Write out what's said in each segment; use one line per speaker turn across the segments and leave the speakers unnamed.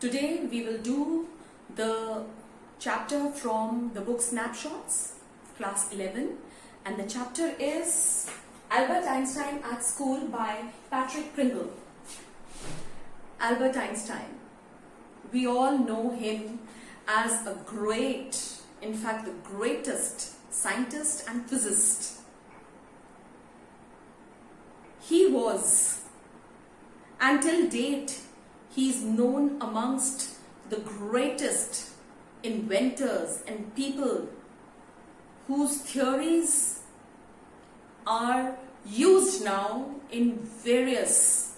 Today we will do the chapter from the book Snapshots, class 11, and the chapter is Albert Einstein at School by Patrick Pringle. Albert Einstein, we all know him as a great, in fact the greatest scientist and physicist. He was, until date, he is known amongst the greatest inventors and people whose theories are used now in various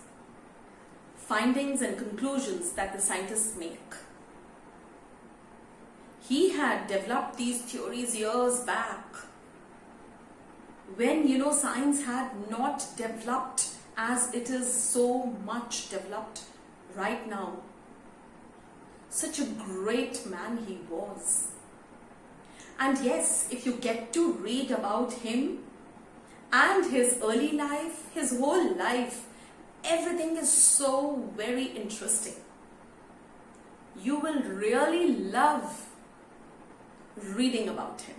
findings and conclusions that the scientists make. He had developed these theories years back when science had not developed as it is so much developed right now. Such a great man he was. And yes, if you get to read about him and his early life, his whole life, everything is so very interesting. You will really love reading about him.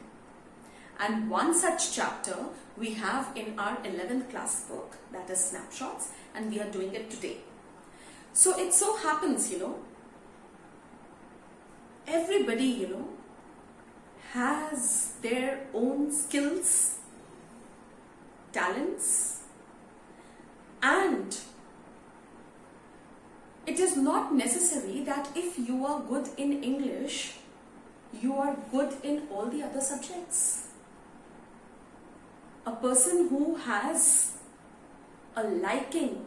And one such chapter we have in our 11th class book, that is Snapshots, and we are doing it today. So it so happens, everybody, has their own skills, talents, and it is not necessary that if you are good in English, you are good in all the other subjects. A person who has a liking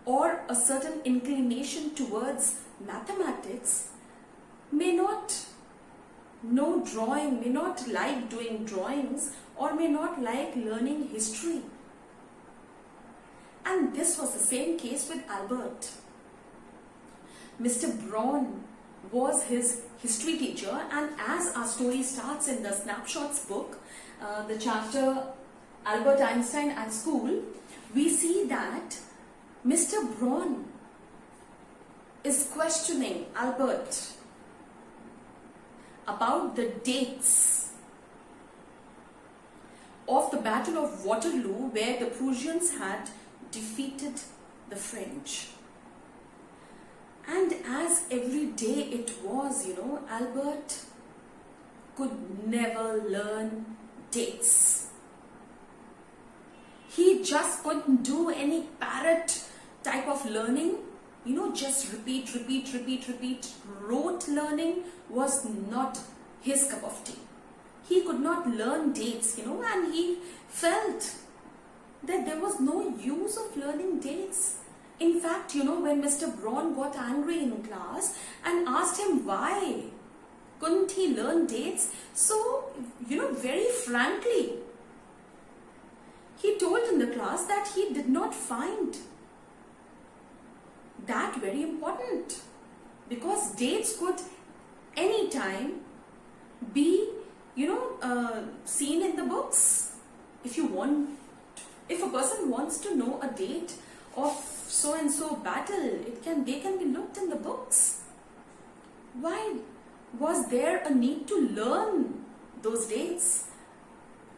or a certain inclination towards mathematics may not know drawing, may not like doing drawings, or may not like learning history. And this was the same case with Albert. Mr. Braun was his history teacher, and as our story starts in the Snapshots book, the chapter Albert Einstein at School, we see that Mr. Braun is questioning Albert about the dates of the Battle of Waterloo, where the Prussians had defeated the French. And as every day it was, Albert could never learn dates. He just couldn't do any parrot type of learning, just repeat. Rote learning was not his cup of tea. He could not learn dates, and he felt that there was no use of learning dates. In fact, when Mr. Braun got angry in class and asked him why couldn't he learn dates, so, very frankly, he told in the class that he did not find that very important, because dates could anytime be, seen in the books. If a person wants to know a date of so and so battle, they can be looked in the books. Why was there a need to learn those dates?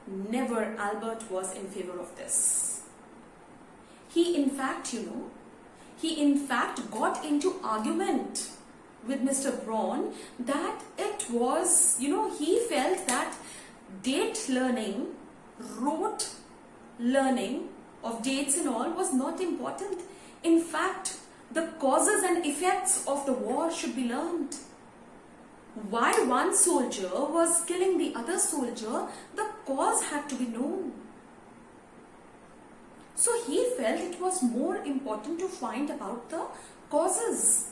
Never Albert was in favor of this. He in fact got into argument with Mr. Braun that it was, he felt that date learning, rote learning of dates and all was not important. In fact, the causes and effects of the war should be learned. Why one soldier was killing the other soldier, the cause had to be known. So he felt it was more important to find about the causes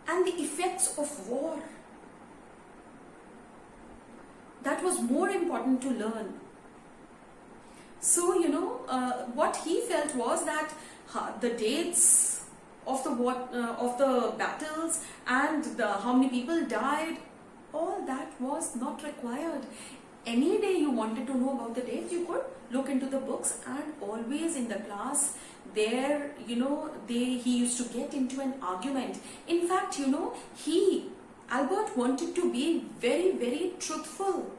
and the effects of war. That was more important to learn. So, what he felt was that the dates of the battles and how many people died, all that was not required. Any day you wanted to know about the dates, you could look into the books, and always in the class there, he used to get into an argument. In fact, Albert wanted to be very, very truthful.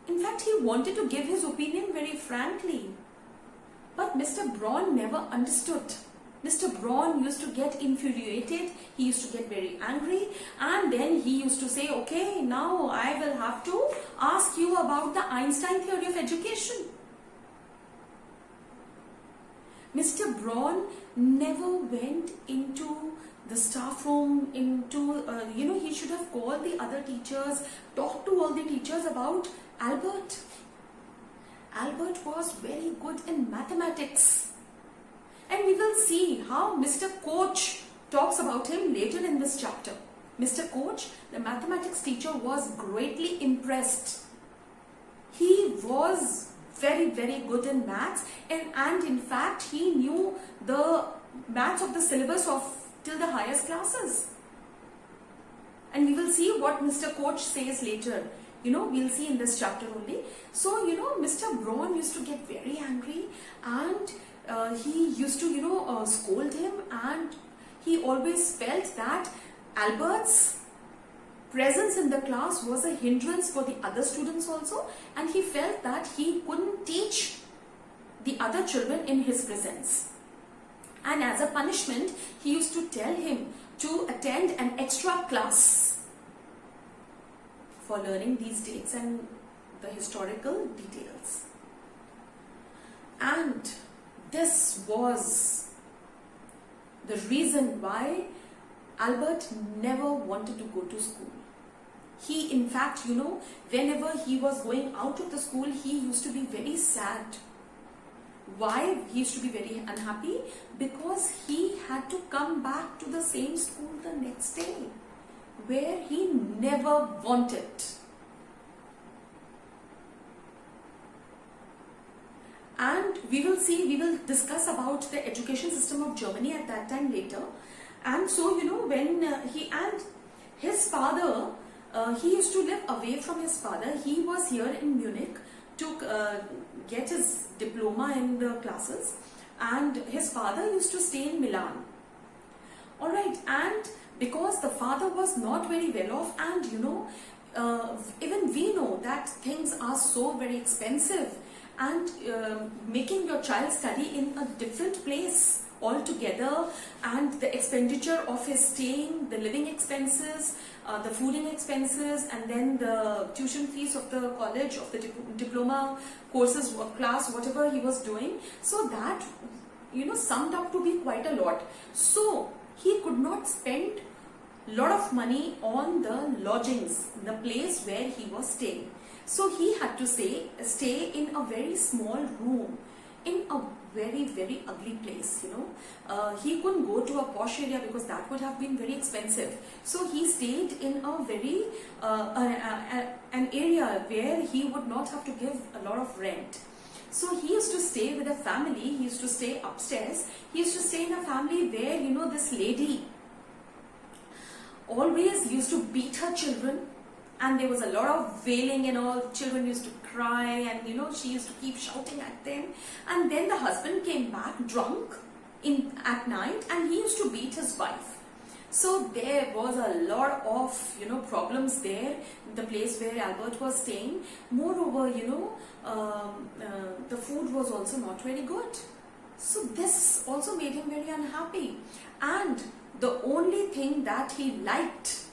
In fact, he wanted to give his opinion very frankly. But Mr. Braun never understood. Mr. Braun used to get infuriated, he used to get very angry, and then he used to say, okay, now I will have to ask you about the Einstein theory of education. Mr. Braun never went into the staff room, he should have called the other teachers, talked to all the teachers about Albert. Albert was very good in mathematics. And we will see how Mr. Koch talks about him later in this chapter. Mr. Koch, the mathematics teacher, was greatly impressed. He was very, very good in maths, and in fact he knew the maths of the syllabus of till the highest classes. And we will see what Mr. Koch says later. We'll see in this chapter only. So, Mr. Braun used to get very angry, and he used to, scold him, and he always felt that Albert's presence in the class was a hindrance for the other students also, and he felt that he couldn't teach the other children in his presence. And as a punishment, he used to tell him to attend an extra class for learning these dates and the historical details. And this was the reason why Albert never wanted to go to school. He, in fact, whenever he was going out of the school, he used to be very sad. Why he used to be very unhappy? Because he had to come back to the same school the next day, where he never wanted. And we will discuss about the education system of Germany at that time later. And so, when he and his father, he used to live away from his father. He was here in Munich to get his diploma in the classes, and his father used to stay in Milan. Alright, and because the father was not very well off, and even we know that things are so very expensive, and making your child study in a different place altogether, and the expenditure of his staying, the living expenses, the fooding expenses, and then the tuition fees of the college, of the diploma courses, class, whatever he was doing, so that summed up to be quite a lot. So he could not spend a lot of money on the lodgings, the place where he was staying. So he had to stay in a very small room, in a very, very ugly place, He couldn't go to a posh area because that would have been very expensive. So he stayed in a very, an area where he would not have to give a lot of rent. So he used to stay with a family, he used to stay upstairs, he used to stay in a family where, this lady always used to beat her children, and there was a lot of wailing and all. Children used to cry, and she used to keep shouting at them. And then the husband came back drunk at night, and he used to beat his wife. So there was a lot of problems there, the place where Albert was staying. Moreover, the food was also not very good. So this also made him very unhappy. And the only thing that he liked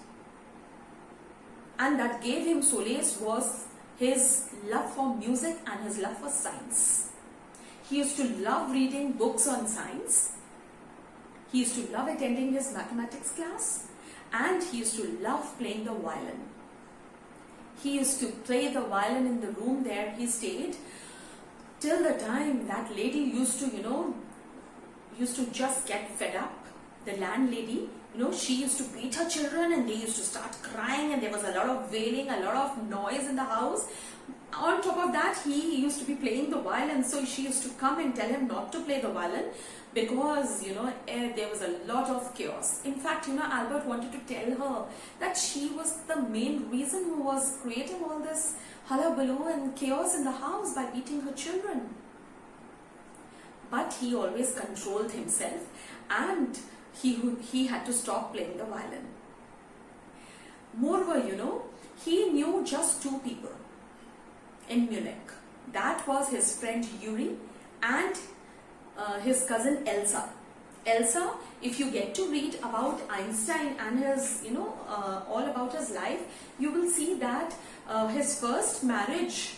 and that gave him solace was his love for music and his love for science. He used to love reading books on science. He used to love attending his mathematics class, and he used to love playing the violin. He used to play the violin in the room there he stayed till the time that lady used to just get fed up. The landlady she used to beat her children and they used to start crying and there was a lot of wailing, a lot of noise in the house. On top of that, he used to be playing the violin, so she used to come and tell him not to play the violin because there was a lot of chaos. In fact, Albert wanted to tell her that she was the main reason who was creating all this hullabaloo and chaos in the house by beating her children. But he always controlled himself and he had to stop playing the violin. Moreover, he knew just two people in Munich. That was his friend Yuri and his cousin Elsa. Elsa, if you get to read about Einstein and his, all about his life, you will see that his first marriage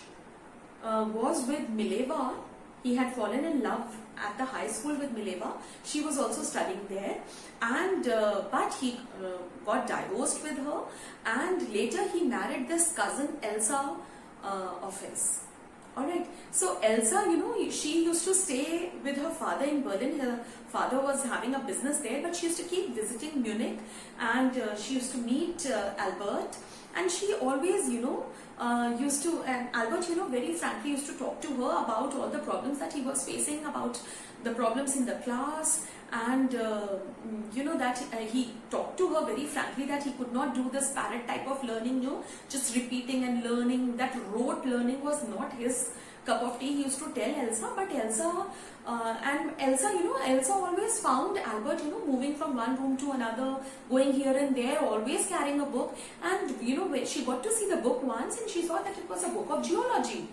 was with Mileva. He had fallen in love at the high school with Mileva. She was also studying there, and but he got divorced with her, and later he married this cousin Elsa of his. Alright, so Elsa, she used to stay with her father in Berlin. Her father was having a business there, but she used to keep visiting Munich, and she used to meet Albert, and she always, used to, and Albert, very frankly used to talk to her about all the problems that he was facing, about the problems in the class, and that he talked to her very frankly that he could not do this parrot type of learning, just repeating and learning. That rote learning was not his cup of tea. He used to tell Elsa, but Elsa Elsa always found Albert, moving from one room to another, going here and there, always carrying a book. And when she got to see the book once, and she saw that it was a book of geology,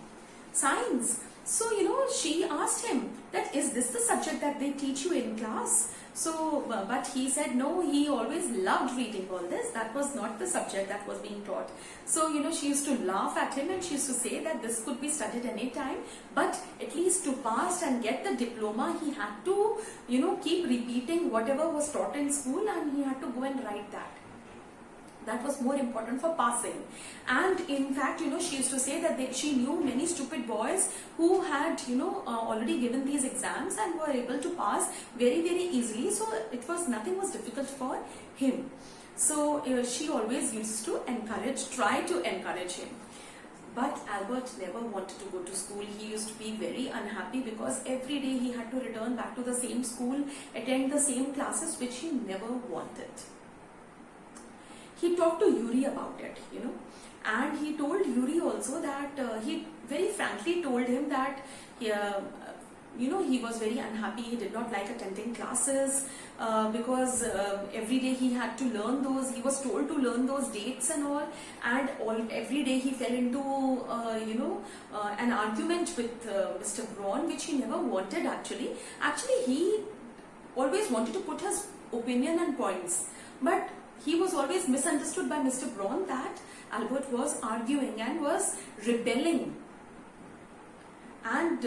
science. So she asked him that, is this the subject that they teach you in class? So but he said no, he always loved reading all this. That was not the subject that was being taught. So she used to laugh at him and she used to say that this could be studied any time, but at least to pass and get the diploma, he had to keep repeating whatever was taught in school, and he had to go and write that. That was more important for passing. And in fact, she used to say that she knew many stupid boys who had, already given these exams and were able to pass very, very easily. So nothing was difficult for him. So she always used to try to encourage him. But Albert never wanted to go to school. He used to be very unhappy because every day he had to return back to the same school, attend the same classes, which he never wanted. He talked to Yuri about it, and he told Yuri also that he very frankly told him that he was very unhappy. He did not like attending classes because every day he had to learn those. He was told to learn those dates and all, and every day he fell into an argument with Mr. Braun, which he never wanted actually. Actually, he always wanted to put his opinion and points, but he was always misunderstood by Mr. Braun that Albert was arguing and was rebelling. And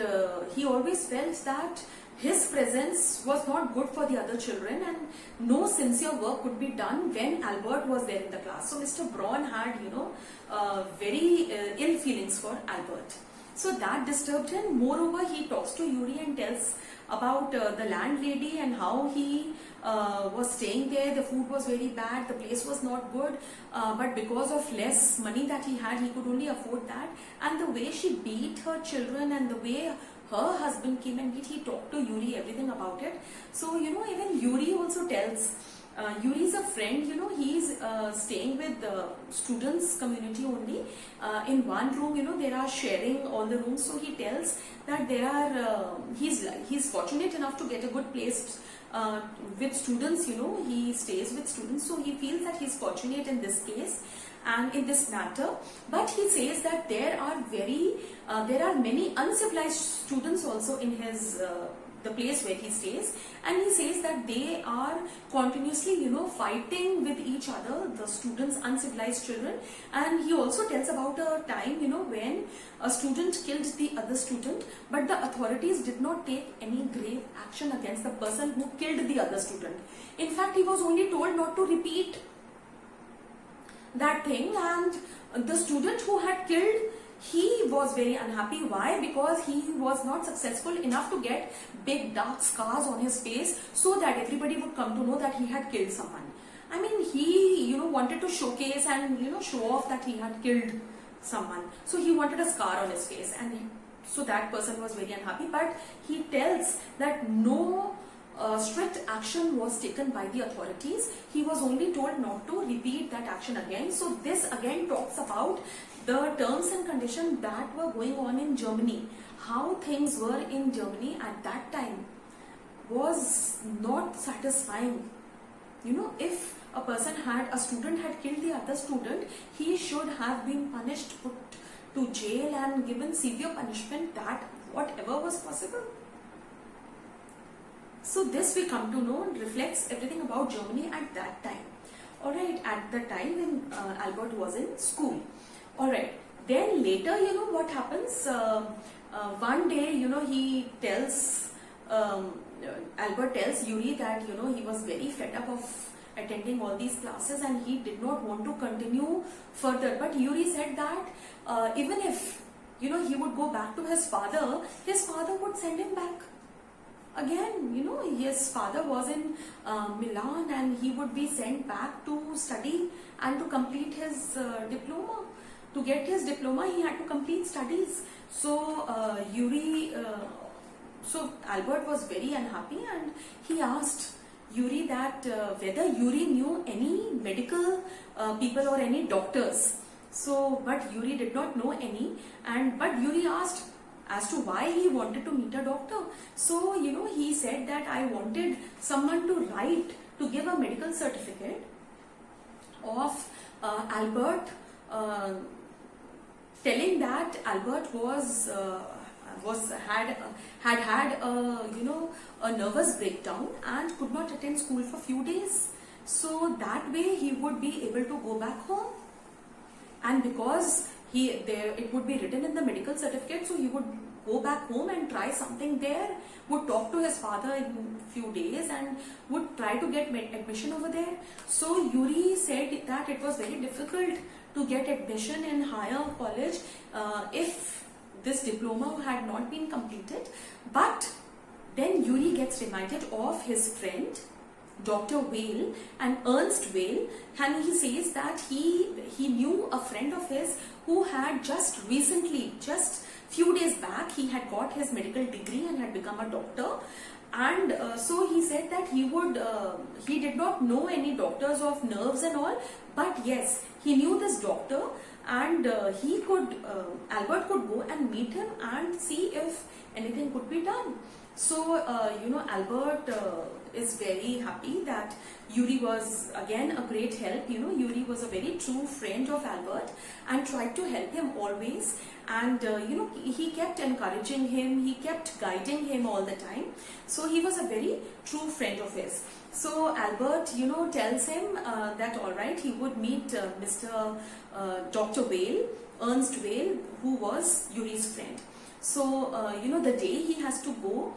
he always felt that his presence was not good for the other children and no sincere work could be done when Albert was there in the class. So Mr. Braun had, very ill feelings for Albert. So that disturbed him. Moreover, he talks to Yuri and tells about the landlady and how he was staying there. The food was very bad, the place was not good, but because of less money that he had, he could only afford that. And the way she beat her children and the way her husband came and he talked to Yuri everything about it. So even Yuri also tells, Yuri is a friend, he's staying with the students community only. In one room, they are sharing all the rooms. So he tells that there are, he's fortunate enough to get a good place with students, he stays with students. So he feels that he's fortunate in this case and in this matter. But he says that there are many uncivilized students also in his the place where he stays, and he says that they are continuously fighting with each other, the students, uncivilized children. And he also tells about a time when a student killed the other student, but the authorities did not take any grave action against the person who killed the other student. In fact, he was only told not to repeat that thing, and the student who had killed, he was very unhappy. Why? Because he was not successful enough to get big dark scars on his face so that everybody would come to know that he had killed someone. I mean, he, wanted to showcase and, show off that he had killed someone. So he wanted a scar on his face, and so that person was very unhappy. But he tells that no strict action was taken by the authorities. He was only told not to repeat that action again. So this again talks about the terms and conditions that were going on in Germany. How things were in Germany at that time was not satisfying. If a student had killed the other student, he should have been punished, put to jail and given severe punishment, that whatever was possible. So this, we come to know, reflects everything about Germany at that time. Alright, at the time when Albert was in school. Alright, then later, what happens, one day, he tells, Albert tells Yuri that, he was very fed up of attending all these classes and he did not want to continue further. But Yuri said that even if, he would go back to his father would send him back. Again, his father was in Milan and he would be sent back to study and to complete his diploma. To get his diploma, he had to complete studies. So so Albert was very unhappy and he asked Yuri that whether Yuri knew any medical people or any doctors. So, but Yuri did not know any, but Yuri asked as to why he wanted to meet a doctor. So, he said that I wanted someone to write, to give a medical certificate of Albert, telling that Albert had a nervous breakdown and could not attend school for few days. So that way he would be able to go back home, and because it would be written in the medical certificate, so he would go back home and try something there, would talk to his father in few days and would try to get admission over there. So Yuri said that it was very difficult to get admission in higher college if this diploma had not been completed. But then Yuri gets reminded of his friend Dr. Weil and Ernst Weil, and he says that he knew a friend of his who had just recently, just few days back, he had got his medical degree and had become a doctor. And so he said that he did not know any doctors of nerves and all, but yes, he knew this doctor, and Albert could go and meet him and see if anything could be done. So, Albert is very happy that Yuri was again a great help. Yuri was a very true friend of Albert and tried to help him always. And, he kept encouraging him, he kept guiding him all the time. So, he was a very true friend of his. So, Albert, tells him that alright, he would meet Dr. Weil, Ernst Weil, who was Yuri's friend. So, the day he has to go,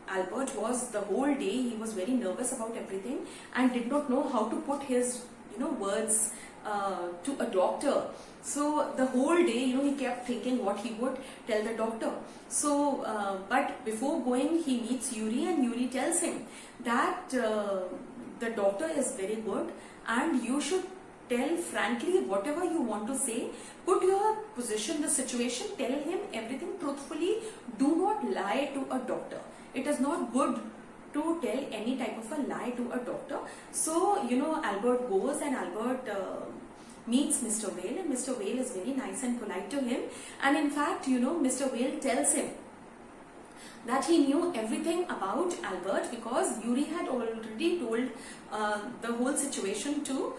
Albert was the whole day, he was very nervous about everything and did not know how to put his, words to a doctor. So, the whole day, he kept thinking what he would tell the doctor. So, but before going, he meets Yuri and Yuri tells him that the doctor is very good and you should tell frankly whatever you want to say, put your position, the situation, tell him everything truthfully, do not lie to a doctor. It is not good to tell any type of a lie to a doctor. So, Albert goes and Albert meets Mr. Weil, and Mr. Weil is very nice and polite to him. And in fact, Mr. Weil tells him that he knew everything about Albert because Yuri had already told the whole situation to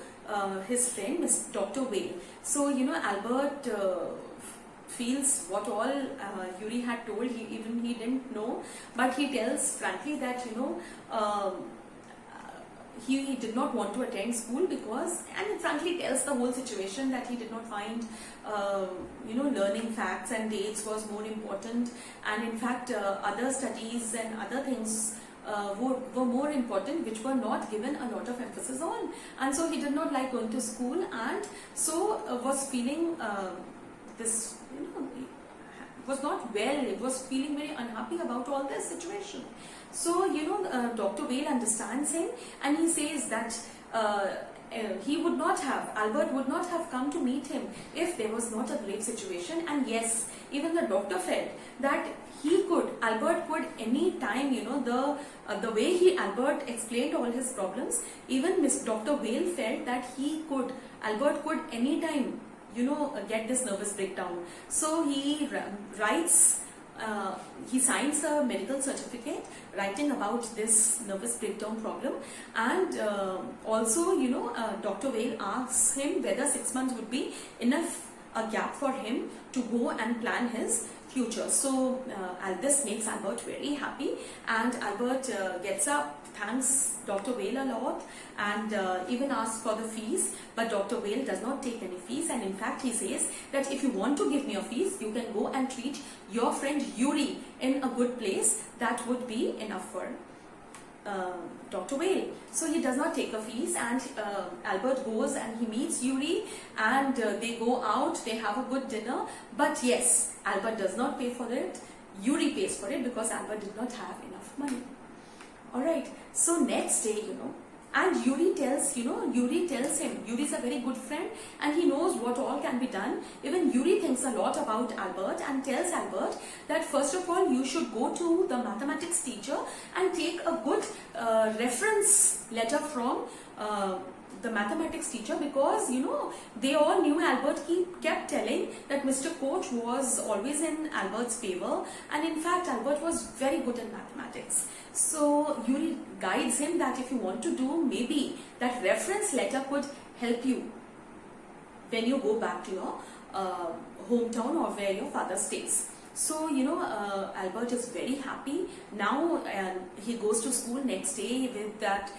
his friend, Dr. Weil. So, Albert feels what all Yuri had told, he didn't know, but he tells frankly that, he did not want to attend school because, and frankly tells the whole situation that he did not find, learning facts and dates was more important, and in fact other studies and other things were more important, which were not given a lot of emphasis on. And so he did not like going to school, and so was feeling was not well, was feeling very unhappy about all this situation. So, Dr. Whale understands him, and he says that Albert would not have come to meet him if there was not a grave situation. And yes, even the doctor felt that Albert could any time, the way Albert explained all his problems, even Dr. Whale felt that Albert could any time, get this nervous breakdown. So he he signs a medical certificate writing about this nervous breakdown problem, and also, Dr. Whale asks him whether 6 months would be enough a gap for him to go and plan his future. So this makes Albert very happy, and Albert gets up, thanks Dr. Whale a lot, and even asks for the fees, but Dr. Whale does not take any fees, and in fact he says that if you want to give me a fees, you can go and treat your friend Yuri in a good place. That would be enough for Dr. Whale. So he does not take a fees, and Albert goes and he meets Yuri, and they go out, they have a good dinner. But yes, Albert does not pay for it, Yuri pays for it, because Albert did not have enough money. Alright, so next day, and Yuri tells him, Yuri is a very good friend and he knows what all can be done. Even Yuri thinks a lot about Albert and tells Albert that first of all you should go to the mathematics teacher and take a good reference letter from the mathematics teacher, because they all knew Albert. He kept telling that Mr. Koch was always in Albert's favor, and in fact Albert was very good in mathematics. So Yuri guides him that if you want to do, maybe that reference letter could help you when you go back to your hometown or where your father stays. So Albert is very happy now, and he goes to school next day with that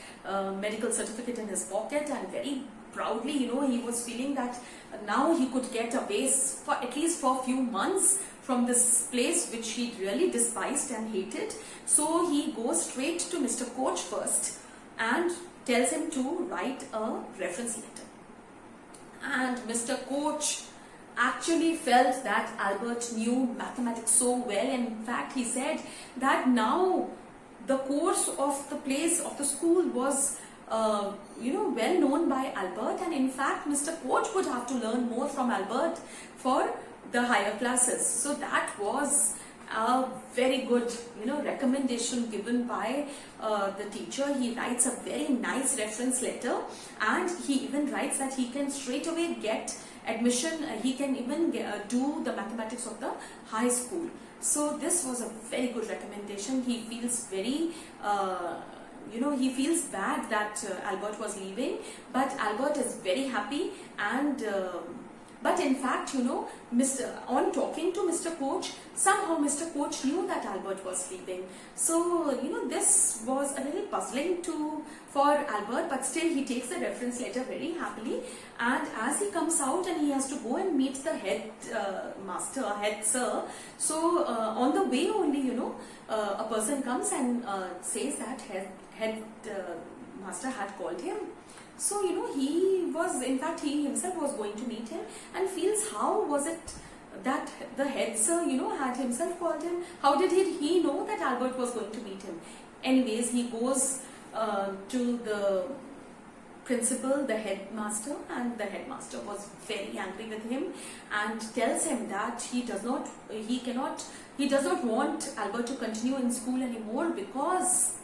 medical certificate in his pocket, and very proudly, he was feeling that now he could get away for at least for a few months from this place which he really despised and hated. So he goes straight to Mr. Koch first and tells him to write a reference letter. And Mr. Koch actually felt that Albert knew mathematics so well. In fact, he said that now the course of the place of the school was well known by Albert, and in fact Mr. Koch would have to learn more from Albert for the higher classes. So that was a very good recommendation given by the teacher. He writes a very nice reference letter, and he even writes that he can straight away get admission, he can even do the mathematics of the high school. So this was a very good recommendation. He feels very he feels bad that Albert was leaving, but Albert is very happy, and but in fact, on talking to Mr. Koch, somehow Mr. Koch knew that Albert was leaving. So, this was a little puzzling for Albert, but still he takes the reference letter very happily. And as he comes out and he has to go and meet the head head sir, so on the way only, a person comes and says that head master had called him. So, he himself was going to meet him, and feels how was it that the head sir, had himself called him. How did he know that Albert was going to meet him? Anyways, he goes to the principal, the headmaster, and the headmaster was very angry with him and tells him that he does not want Albert to continue in school anymore, because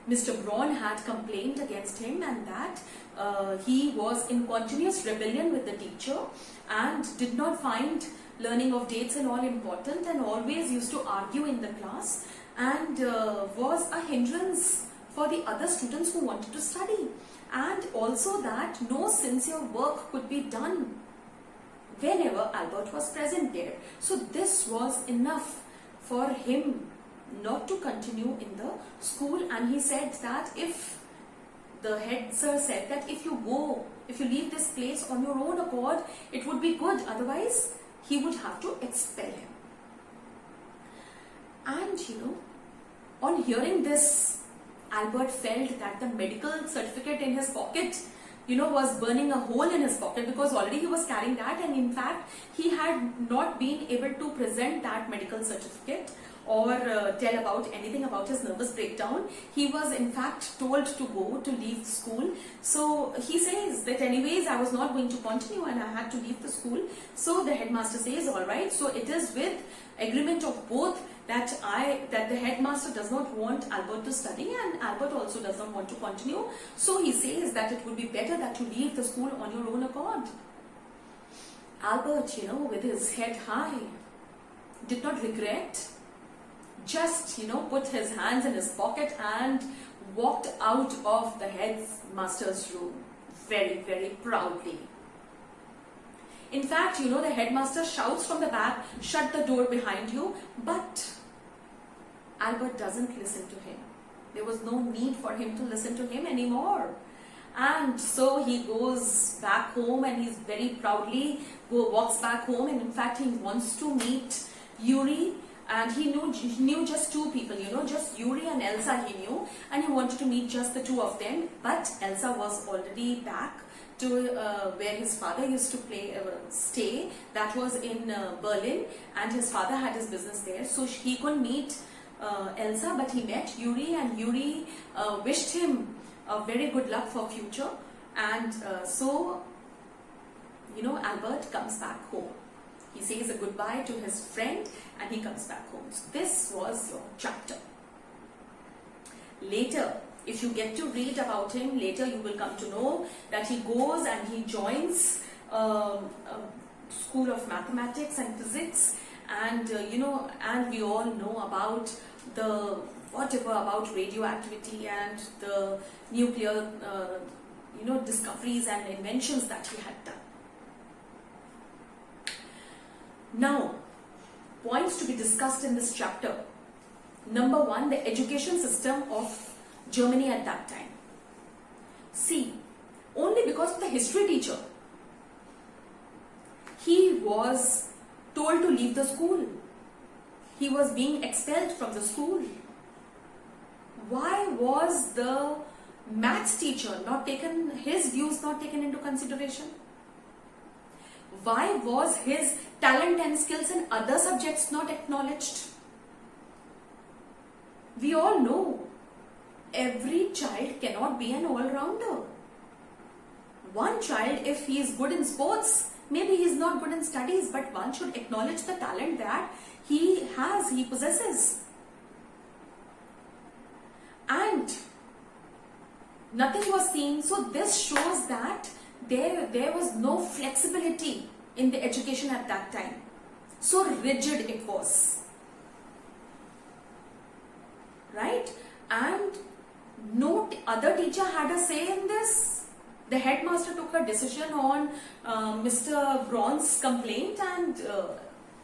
Mr. Braun had complained against him, and that he was in continuous rebellion with the teacher and did not find learning of dates and all important, and always used to argue in the class, and was a hindrance for the other students who wanted to study, and also that no sincere work could be done whenever Albert was present there. So this was enough for him not to continue in the school, and he said that the head sir said that if you leave this place on your own accord, it would be good, otherwise he would have to expel him. And on hearing this, Albert felt that the medical certificate in his pocket was burning a hole in his pocket, because already he was carrying that, and in fact he had not been able to present that medical certificate or tell about anything about his nervous breakdown. He was in fact told to go to leave school. So he says that anyways I was not going to continue and I had to leave the school. So the headmaster says, all right, so it is with agreement of both that the headmaster does not want Albert to study and Albert also does not want to continue. So he says that it would be better that you leave the school on your own accord. Albert, with his head high, did not regret, just, put his hands in his pocket and walked out of the headmaster's room very, very proudly. In fact, the headmaster shouts from the back, shut the door behind you, but Albert doesn't listen to him. There was no need for him to listen to him anymore. And so he goes back home and he's very proudly walks back home, and in fact he wants to meet Yuri, and he knew just two people, just Yuri and Elsa he knew, and he wanted to meet just the two of them, but Elsa was already back to where his father used to stay, that was in Berlin, and his father had his business there, so he couldn't meet Elsa, but he met Yuri, and Yuri wished him very good luck for future, and so Albert comes back home. He says a goodbye to his friend and he comes back home. So this was your chapter. Later, if you get to read about him, later you will come to know that he goes and he joins a school of mathematics and physics, and and we all know about about radioactivity and the nuclear discoveries and inventions that he had done. Now, points to be discussed in this chapter. Number one, the education system of Germany at that time. See, only because of the history teacher, he was told to leave the school. He was being expelled from the school. Why was the maths teacher his views not taken into consideration? Why was his talent and skills in other subjects not acknowledged? We all know every child cannot be an all-rounder. One child, if he is good in sports, maybe he is not good in studies, but one should acknowledge the talent that he possesses. And nothing was seen, so this shows that there was no flexibility in the education at that time. So rigid it was. Right? And no other teacher had a say in this. The headmaster took a decision on Mr. Braun's complaint, and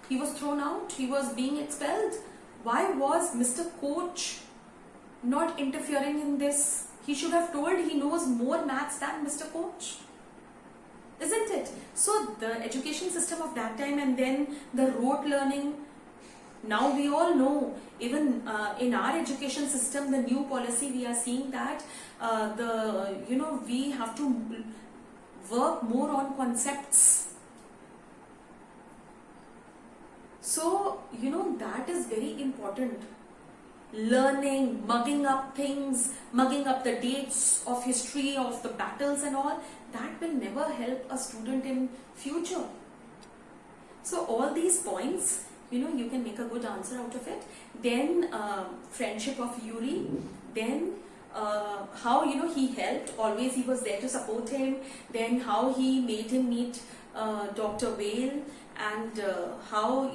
he was thrown out. He was being expelled. Why was Mr. Coach not interfering in this? He should have told he knows more maths than Mr. Coach. Isn't it? So the education system of that time, and then the rote learning. Now we all know, even in our education system, the new policy, we are seeing that we have to work more on concepts. So that is very important. Learning, mugging up things, mugging up the dates of history, of the battles and all, that will never help a student in future. So all these points, you can make a good answer out of it. Then friendship of Yuri, then how he helped, always he was there to support him, then how he made him meet Dr. Whale, and how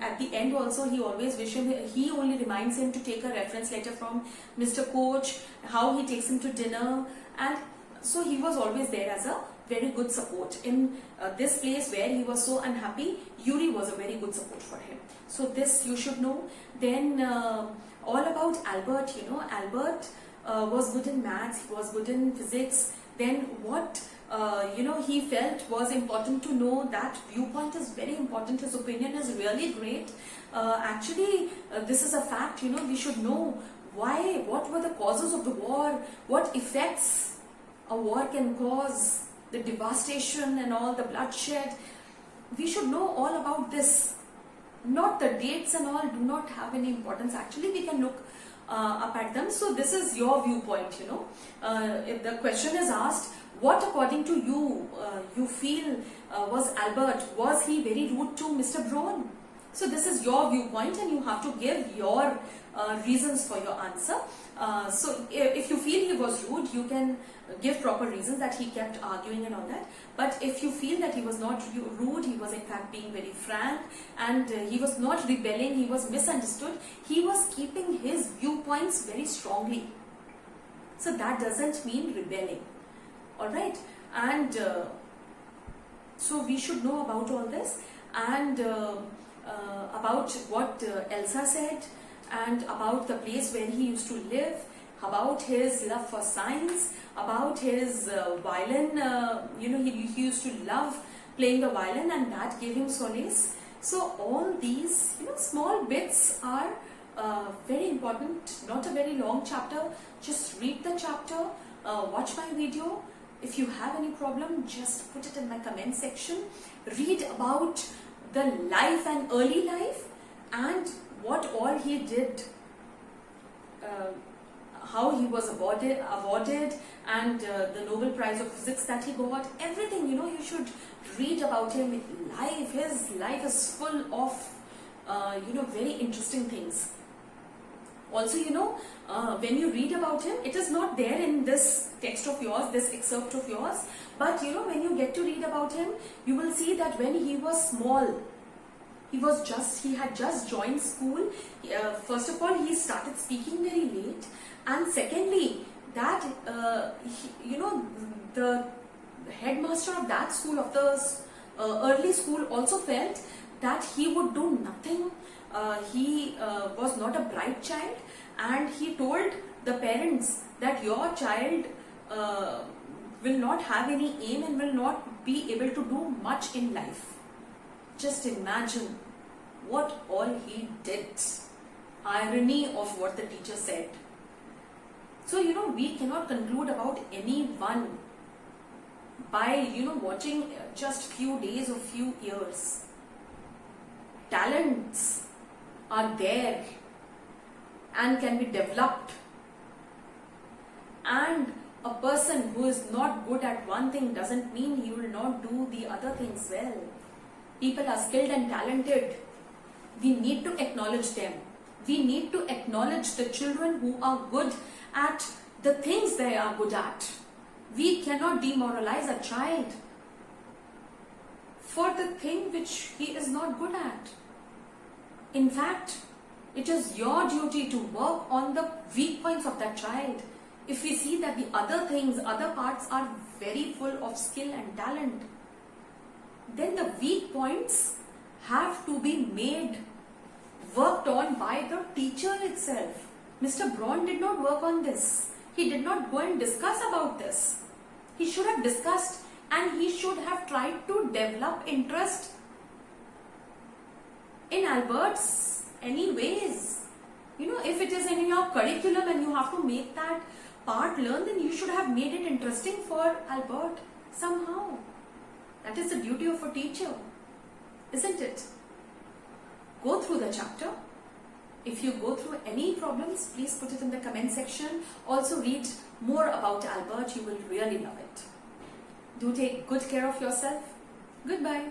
at the end also he always he only reminds him to take a reference letter from Mr. Coach, how he takes him to dinner, and so he was always there as a very good support. In this place where he was so unhappy, Yuri was a very good support for him. So this you should know. Then all about Albert, Albert was good in maths, he was good in physics. Then what he felt was important to know, that viewpoint is very important, his opinion is really great. Actually this is a fact, we should know what were the causes of the war, what effects a war can cause, the devastation and all the bloodshed. We should know all about this. Not the dates and all do not have any importance. Actually, we can look up at them. So this is your viewpoint, you know. If the question is asked, what according to you, you feel was Albert, was he very rude to Mr. Braun? So this is your viewpoint and you have to give your reasons for your answer. So if you feel he was rude, you can give proper reasons that he kept arguing and all that. But if you feel that he was not rude, he was in fact being very frank, and he was not rebelling, he was misunderstood, he was keeping his viewpoints very strongly. So that doesn't mean rebelling. Alright, and so we should know about all this, and about what Elsa said, and about the place where he used to live, about his love for science, about his violin, you know, he used to love playing the violin and that gave him solace. So all these, you know, small bits are very important. Not a very long chapter, just read the chapter, watch my video. If you have any problem, just put it in my comment section. Read about the life and early life and what all he did, how he was awarded and the Nobel Prize of Physics that he got, everything, you know, you should read about him. His life is full of, you know, very interesting things. Also, you know, when you read about him, it is not there in this text of yours, this excerpt of yours, but you know, when you get to read about him, you will see that when he was small, he had just joined school. First of all, he started speaking very late, and secondly, that you know, the headmaster of that school, of the early school, also felt that he would do nothing. He was not a bright child, and he told the parents that your child will not have any aim and will not be able to do much in life. Just imagine what all he did. Irony of what the teacher said. So, you know, we cannot conclude about anyone by, you know, watching just few days or few years. Talents are there and can be developed. And a person who is not good at one thing doesn't mean he will not do the other things well. People are skilled and talented. We need to acknowledge them. We need to acknowledge the children who are good at the things they are good at. We cannot demoralize a child for the thing which he is not good at. In fact, it is your duty to work on the weak points of that child. If we see that the other things, other parts are very full of skill and talent, then the weak points have to be worked on by the teacher itself. Mr. Braun did not work on this. He did not go and discuss about this. He should have discussed, and he should have tried to develop interest in Albert's anyways. You know, if it is in your curriculum and you have to make that part learn, then you should have made it interesting for Albert somehow. That is the duty of a teacher, isn't it? Go through the chapter. If you go through any problems, please put it in the comment section. Also read more about Albert. You will really love it. Do take good care of yourself. Goodbye.